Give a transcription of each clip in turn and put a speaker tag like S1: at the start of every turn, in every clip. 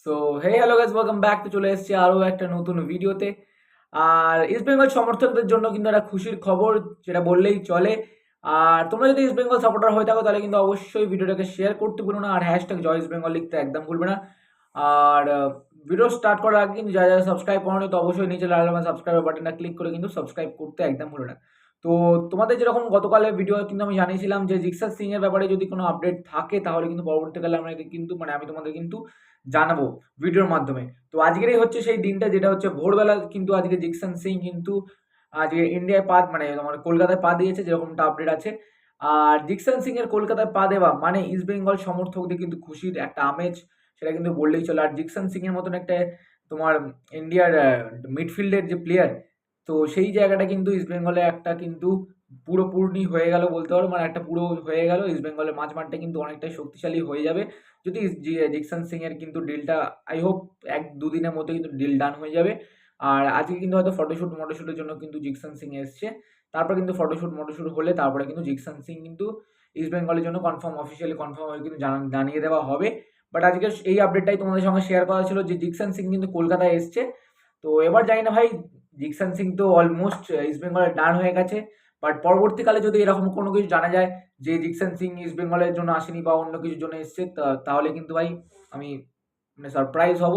S1: So hey hello guys, welcome back. তো চলে এসেছি আরও একটা নতুন ভিডিওতে। আর ইস্ট বেঙ্গল সমর্থকদের জন্য কিন্তু একটা খুশির খবর, যেটা বললেই চলে। আর তোমরা যদি ইস্ট বেঙ্গল সাপোর্টার হয়ে থাকো তাহলে কিন্তু অবশ্যই ভিডিওটাকে শেয়ার করতে ভুলো না, আর হ্যাশট্যাগ জয় ইস্ট বেঙ্গল লিখতে একদম ভুলবে না। আর ভিডিও স্টার্ট করার আগে কিন্তু যারা যারা সাবস্ক্রাইব করোনি তো অবশ্যই নিচে লাল রঙের সাবস্ক্রাইব বাটনটা ক্লিক করে কিন্তু সাবস্ক্রাইব করতে একদম ভুলো না। তো তোমাদের যেরকম গতকালের ভিডিও কিন্তু আমি জানিয়েছিলাম যে জিক্সার সিং এর ব্যাপারে যদি কোনো আপডেট থাকে তাহলে কিন্তু পরবর্তীকালে আমরা কিন্তু আমি তোমাদের কিন্তু জানাবো ভিডিওর মাধ্যমে। তো আজকেরই হচ্ছে সেই দিনটা, যেটা হচ্ছে ভোরবেলা কিন্তু আজকে জিকসন সিং কিন্তু আজকে ইন্ডিয়ায় পা মানে তোমার কলকাতায় পা দিয়েছে, যেরকমটা আপডেট আছে। আর জিকসন সিং এর কলকাতায় পা দেওয়া মানে ইস্ট বেঙ্গল সমর্থকদের কিন্তু খুশির একটা আমেজ, সেটা কিন্তু বললেই চলে। আর জিকসন সিং এর মতন একটা তোমার ইন্ডিয়ার মিডফিল্ডের যে প্লেয়ার, তো সেই জায়গাটা কিন্তু ইস্ট বেঙ্গলে একটা কিন্তু পুরোপুরি হয়ে গেল বলতে পারো, মানে একটা পুরো হয়ে গেল। ইস্ট বেঙ্গলের মাঝমাঠটা কিন্তু অনেকটাই শক্তিশালী হয়ে যাবে যদি জিকসন সিং এর কিন্তু ডিলটা, আই হোপ 1-2 দিনের মধ্যে কিন্তু ডিল ডান হয়ে যাবে। আর আজকে কিন্তু হয়তো ফটোশুটের জন্য কিন্তু জিকসন সিং এসছে। তারপর কিন্তু ফটোশুট হলে তারপরে কিন্তু জিকসন সিং কিন্তু ইস্ট বেঙ্গলের জন্য অফিসিয়ালি কনফার্ম হয়ে কিন্তু জানিয়ে দেওয়া হবে। বাট আজকে এই আপডেটটাই তোমাদের সঙ্গে শেয়ার করা ছিল যে জিকসন সিং কিন্তু কলকাতায় এসছে। তো এবার জানি না ভাই, জিকসন সিং তো অলমোস্ট ইস্ট বেঙ্গলের ডান হয়ে গেছে। বাট পরবর্তীকালে যদি এরকম কোনো কিছু জানা যায় যে জিকসন সিং ইস্ট বেঙ্গলের জন্য আসেনি বা অন্য কিছুর জন্য এসছে, তাহলে কিন্তু ভাই আমি মানে সারপ্রাইজ হব।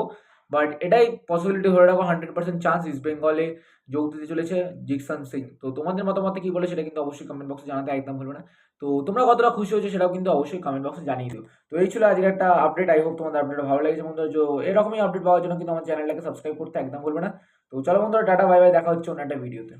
S1: বাট এটাই পসিবিলিটি ধরে রাখো, 100% চান্স ইস্ট বেঙ্গলে যোগ দিতে চলেছে জিকসন সিং। তো তোমাদের মতামতে কি বলে সেটা কিন্তু অবশ্যই কমেন্ট বক্সে জানাতে একদম ভুলবে না। তো তোমরা কতটা খুশি হয়েছো সেটাও কিন্তু অবশ্যই কমেন্ট বক্সে জানিয়ে দিও। তো এই ছিল আজকে একটা আপডেট। আই হোপ তোমাদের আপডেট ভালো লেগেছে বন্ধুরা। এরকমই আপডেট পাওয়ার জন্য কিন্তু আমার চ্যানেলটাকে সাবস্ক্রাইব করতে একদম ভুলবে না। তো চলো বন্ধুরা, টাটা বাই বাই, দেখা হচ্ছে অন্য একটা ভিডিওতে।